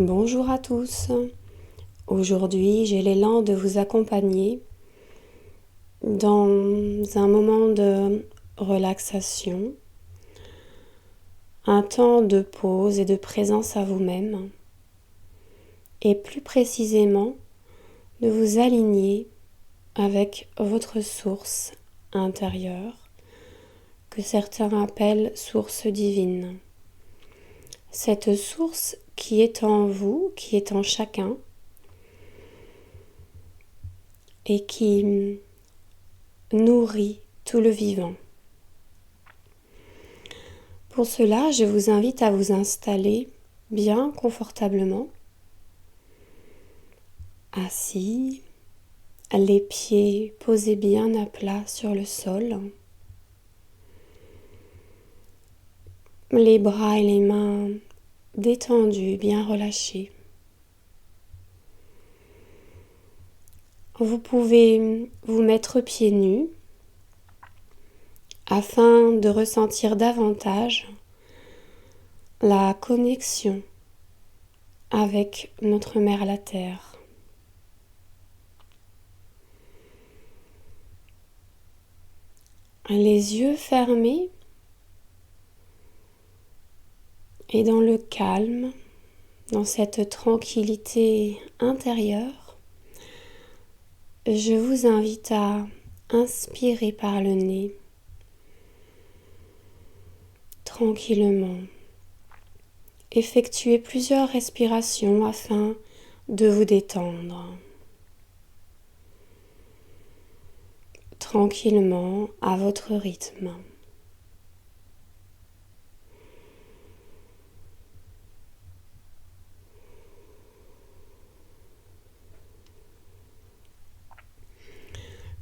Bonjour à tous. Aujourd'hui, j'ai l'élan de vous accompagner dans un moment de relaxation, un temps de pause et de présence à vous-même, et plus précisément de vous aligner avec votre source intérieure, que certains appellent source divine. Cette source qui est en vous, qui est en chacun, et qui nourrit tout le vivant. Pour cela, je vous invite à vous installer bien confortablement, assis, les pieds posés bien à plat sur le sol, les bras et les mains détendus, bien relâchés. Vous pouvez vous mettre pieds nus afin de ressentir davantage la connexion avec notre mère la Terre. Les yeux fermés et dans le calme, dans cette tranquillité intérieure, je vous invite à inspirer par le nez tranquillement. Effectuez plusieurs respirations afin de vous détendre. Tranquillement, à votre rythme.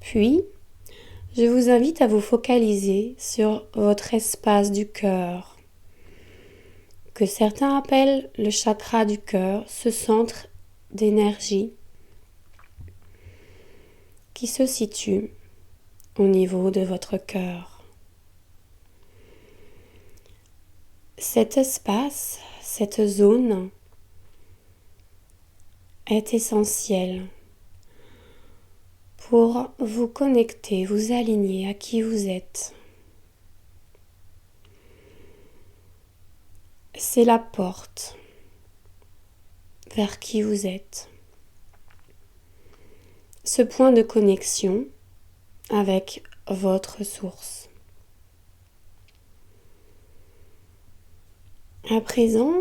Puis, je vous invite à vous focaliser sur votre espace du cœur, que certains appellent le chakra du cœur, ce centre d'énergie qui se situe au niveau de votre cœur. Cet espace, cette zone est essentielle pour vous connecter, vous aligner à qui vous êtes. C'est la porte vers qui vous êtes. Ce point de connexion avec votre source. À présent,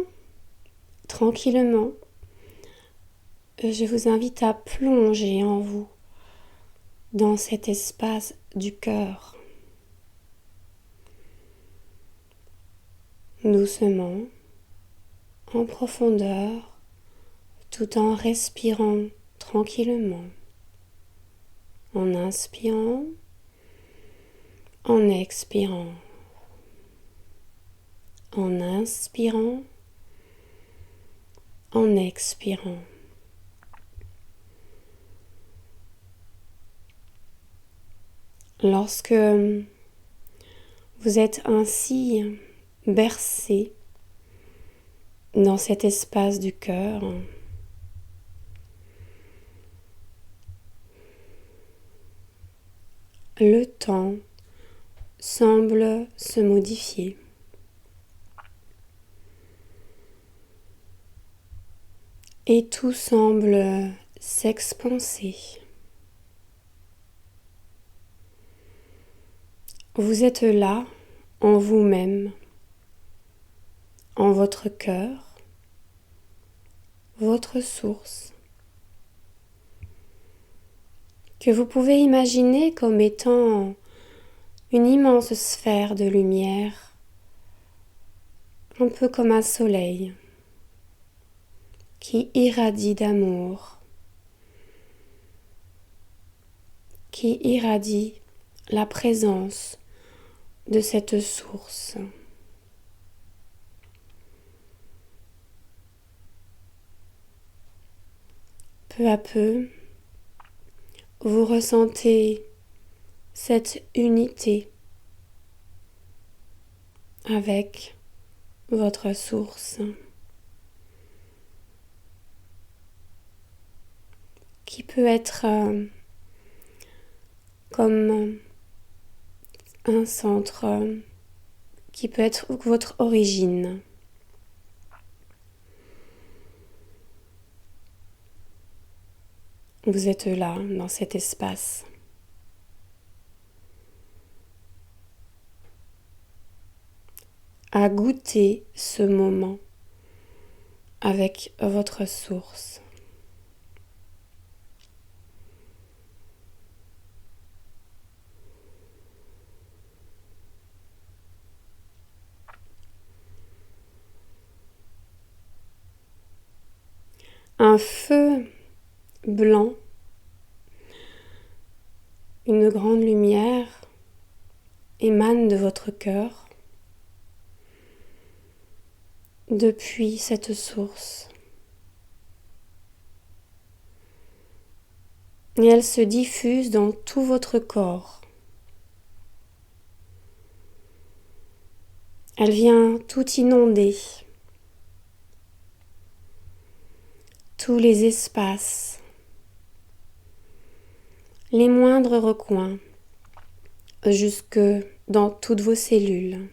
tranquillement, je vous invite à plonger en vous, dans cet espace du cœur. Doucement, en profondeur, tout en respirant tranquillement, en inspirant, en expirant, en inspirant, en expirant. Lorsque vous êtes ainsi bercé dans cet espace du cœur, le temps semble se modifier. Et tout semble s'expanser. Vous êtes là, en vous-même, en votre cœur, votre source, que vous pouvez imaginer comme étant une immense sphère de lumière, un peu comme un soleil, qui irradie d'amour, qui irradie la présence de cette source. Peu à peu, vous ressentez cette unité avec votre source. qui peut être comme un centre, qui peut être votre origine. Vous êtes là, dans cet espace. À goûter ce moment avec votre source. Un feu blanc, une grande lumière émane de votre cœur depuis cette source. Et elle se diffuse dans tout votre corps. Elle vient tout inonder. Tous les espaces, les moindres recoins, jusque dans toutes vos cellules.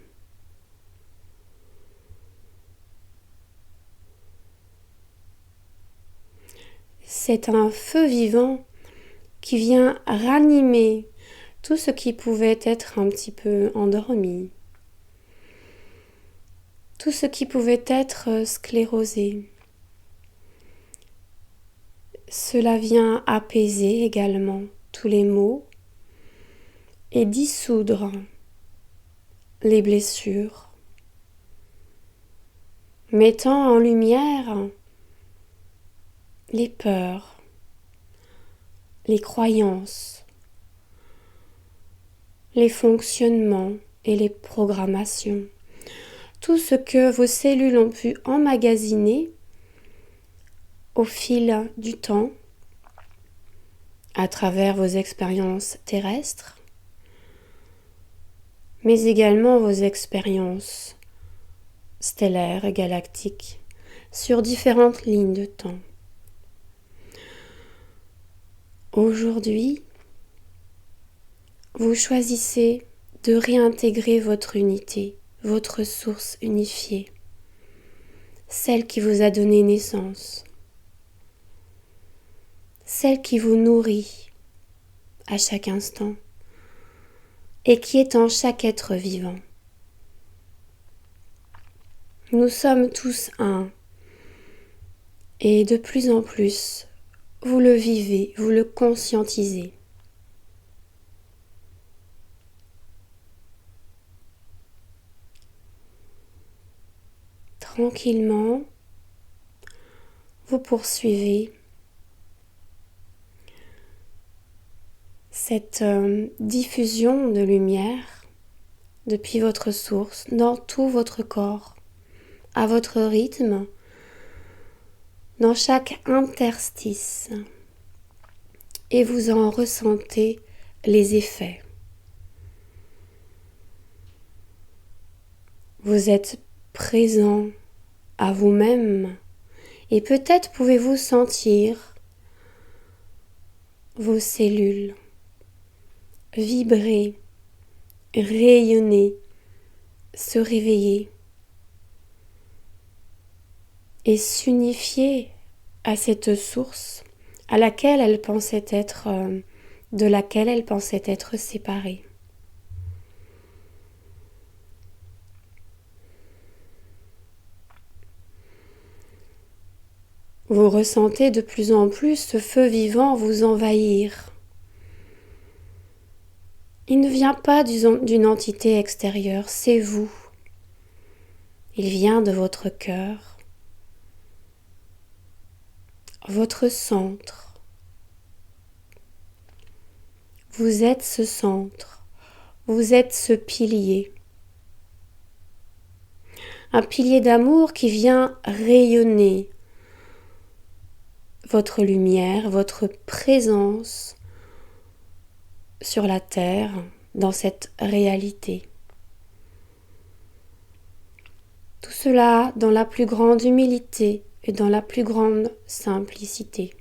C'est un feu vivant qui vient ranimer tout ce qui pouvait être un petit peu endormi, tout ce qui pouvait être sclérosé. Cela vient apaiser également tous les maux et dissoudre les blessures, mettant en lumière les peurs, les croyances, les fonctionnements et les programmations. Tout ce que vos cellules ont pu emmagasiner au fil du temps, à travers vos expériences terrestres, mais également vos expériences stellaires et galactiques sur différentes lignes de temps. Aujourd'hui, vous choisissez de réintégrer votre unité, votre source unifiée, celle qui vous a donné naissance, celle qui vous nourrit à chaque instant et qui est en chaque être vivant. Nous sommes tous un et de plus en plus, vous le vivez, vous le conscientisez. Tranquillement, vous poursuivez cette diffusion de lumière depuis votre source dans tout votre corps, à votre rythme, dans chaque interstice, et vous en ressentez les effets. Vous êtes présent à vous-même et peut-être pouvez-vous sentir vos cellules vibrer, rayonner, se réveiller et s'unifier à cette source à laquelle elle pensait être, de laquelle elle pensait être séparée. Vous ressentez de plus en plus ce feu vivant vous envahir. Il ne vient pas d'une entité extérieure, c'est vous. Il vient de votre cœur, votre centre. Vous êtes ce centre, vous êtes ce pilier. Un pilier d'amour qui vient rayonner votre lumière, votre présence sur la terre, dans cette réalité. Tout cela dans la plus grande humilité et dans la plus grande simplicité.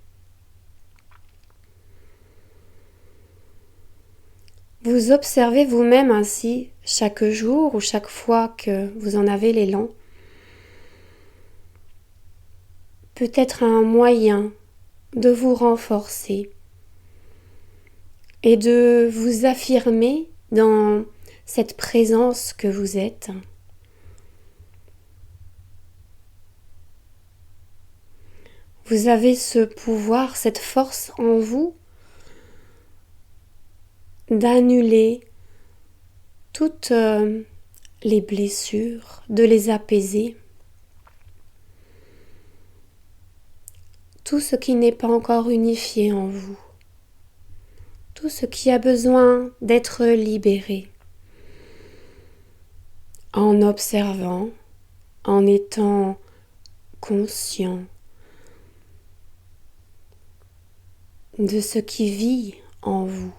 Vous observez vous-même ainsi chaque jour ou chaque fois que vous en avez l'élan. Peut-être un moyen de vous renforcer et de vous affirmer dans cette présence que vous êtes. Vous avez ce pouvoir, cette force en vous d'annuler toutes les blessures, de les apaiser. Tout ce qui n'est pas encore unifié en vous. Tout ce qui a besoin d'être libéré. En observant, en étant conscient de ce qui vit en vous.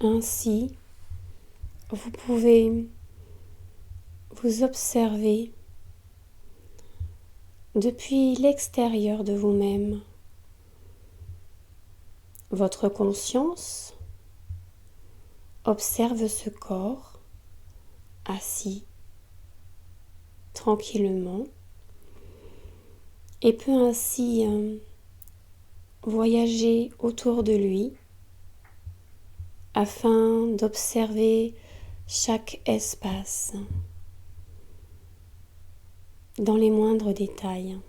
Ainsi, vous pouvez vous observer depuis l'extérieur de vous-même. Votre conscience observe ce corps assis tranquillement et peut ainsi voyager autour de lui afin d'observer chaque espace dans les moindres détails,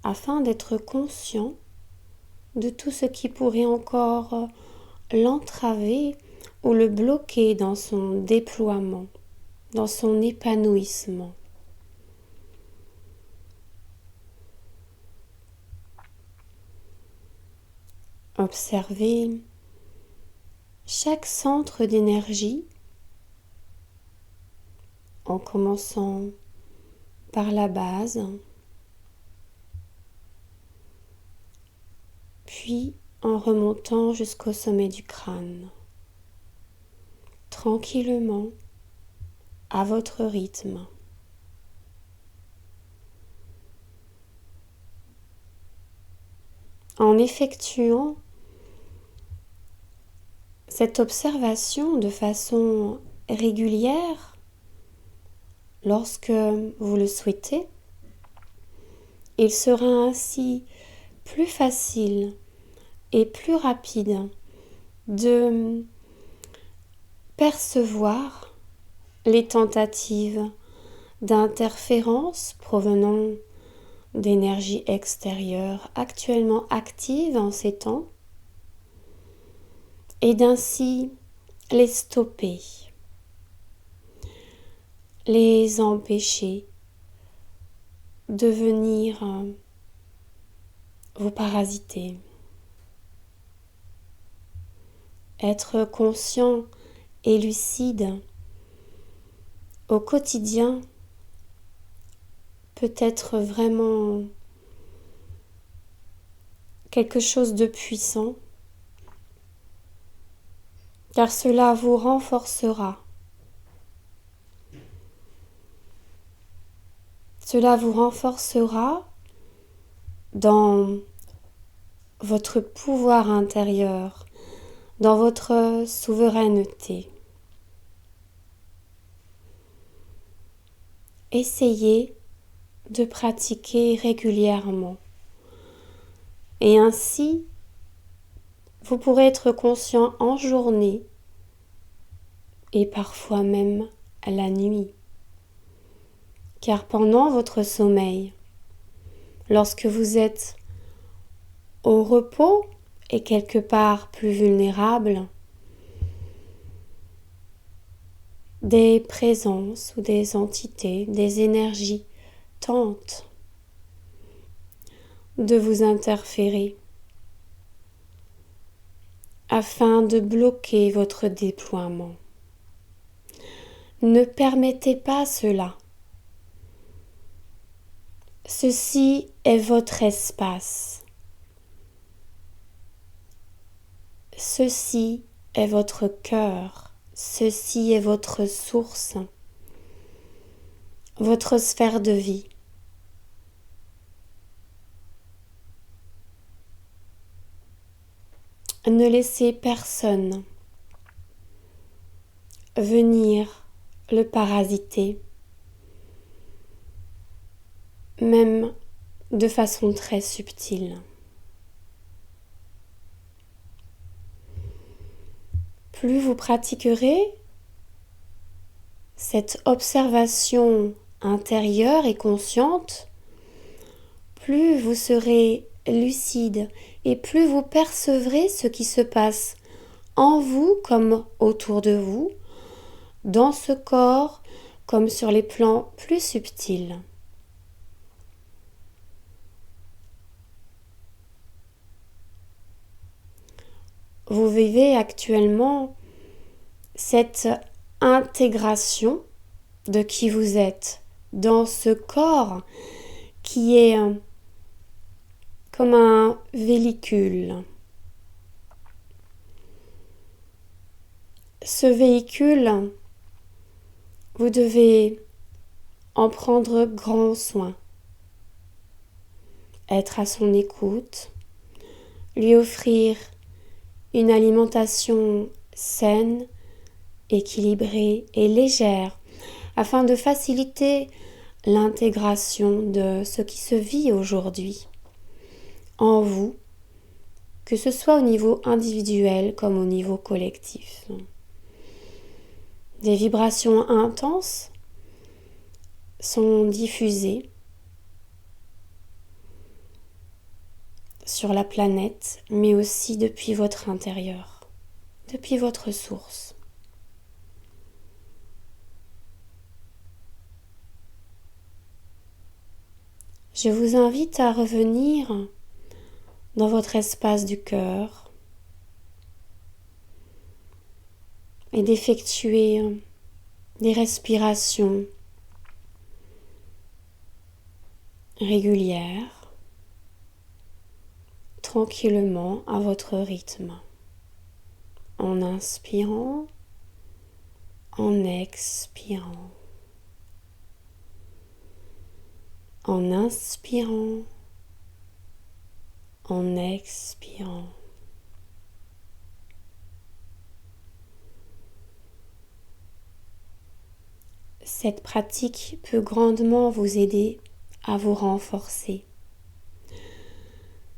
afin d'être conscient de tout ce qui pourrait encore l'entraver ou le bloquer dans son déploiement, dans son épanouissement. Observez chaque centre d'énergie en commençant par la base, puis en remontant jusqu'au sommet du crâne, tranquillement, à votre rythme. En effectuant cette observation de façon régulière, lorsque vous le souhaitez, il sera ainsi plus facile et plus rapide de percevoir les tentatives d'interférence provenant d'énergie extérieure actuellement active en ces temps et d'ainsi les stopper, les empêcher de venir vous parasiter. Être conscient et lucide au quotidien peut être vraiment quelque chose de puissant, car cela vous renforcera. Cela vous renforcera dans votre pouvoir intérieur, dans votre souveraineté. Essayez de pratiquer régulièrement et ainsi vous pourrez être conscient en journée et parfois même la nuit. Car pendant votre sommeil, lorsque vous êtes au repos et quelque part plus vulnérable, des présences ou des entités, des énergies tentent de vous interférer afin de bloquer votre déploiement. Ne permettez pas cela. Ceci est votre espace. Ceci est votre cœur. Ceci est votre source, votre sphère de vie. Ne laissez personne venir le parasiter, même de façon très subtile. Plus vous pratiquerez cette observation intérieure et consciente, plus vous serez lucide et plus vous percevrez ce qui se passe en vous comme autour de vous, dans ce corps comme sur les plans plus subtils. Vous vivez actuellement cette intégration de qui vous êtes dans ce corps qui est comme un véhicule. Ce véhicule, vous devez en prendre grand soin, être à son écoute, lui offrir une alimentation saine, équilibrée et légère afin de faciliter l'intégration de ce qui se vit aujourd'hui en vous, que ce soit au niveau individuel comme au niveau collectif. Des vibrations intenses sont diffusées sur la planète, mais aussi depuis votre intérieur, depuis votre source. Je vous invite à revenir dans votre espace du cœur et d'effectuer des respirations régulières, tranquillement à votre rythme, en inspirant, en expirant, en inspirant, en expirant. Cette pratique peut grandement vous aider à vous renforcer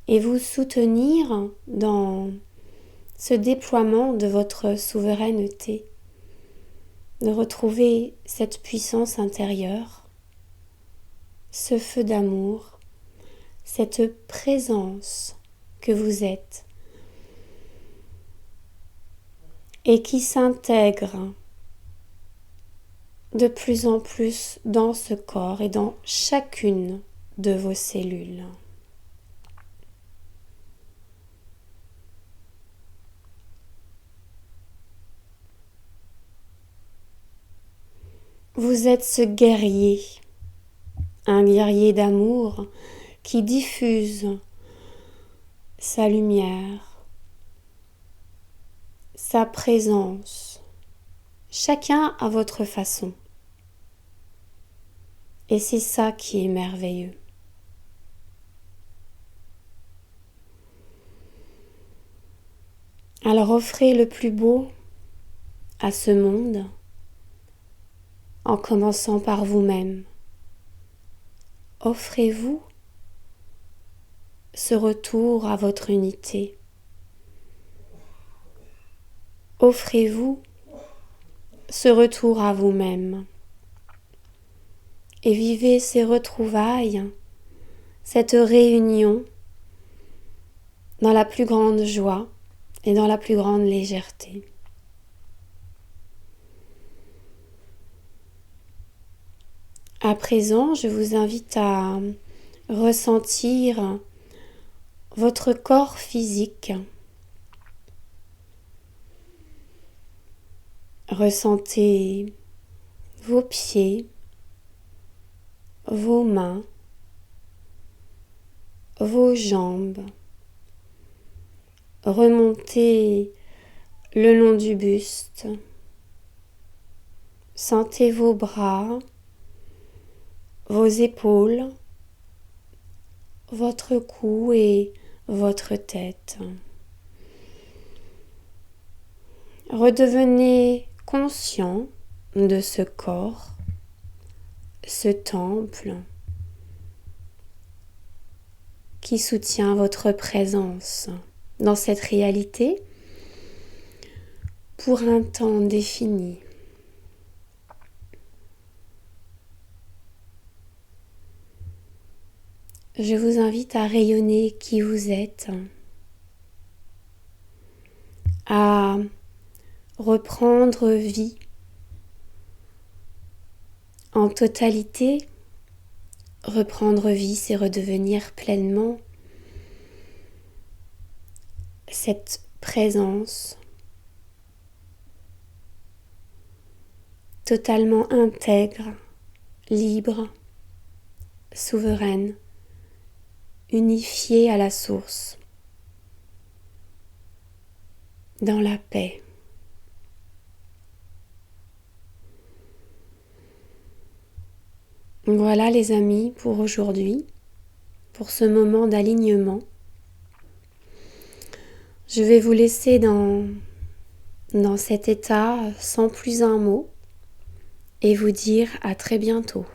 et vous soutenir dans ce déploiement de votre souveraineté, de retrouver cette puissance intérieure, ce feu d'amour, cette présence que vous êtes et qui s'intègre de plus en plus dans ce corps et dans chacune de vos cellules. Vous êtes ce guerrier, un guerrier d'amour qui diffuse sa lumière, sa présence, chacun à votre façon. Et c'est ça qui est merveilleux. Alors offrez le plus beau à ce monde en commençant par vous-même. Offrez-vous ce retour à votre unité. Offrez-vous ce retour à vous-même et vivez ces retrouvailles, cette réunion dans la plus grande joie et dans la plus grande légèreté. À présent, je vous invite à ressentir votre corps physique. Ressentez vos pieds, vos mains, vos jambes. Remontez le long du buste. Sentez vos bras, vos épaules, votre cou et votre tête. Redevenez conscient de ce corps, ce temple qui soutient votre présence dans cette réalité pour un temps défini. Je vous invite à rayonner qui vous êtes, à reprendre vie en totalité. Reprendre vie, c'est redevenir pleinement cette présence totalement intègre, libre, souveraine, unifiée à la source, dans la paix. Voilà les amis pour aujourd'hui, pour ce moment d'alignement. Je vais vous laisser dans cet état sans plus un mot et vous dire à très bientôt.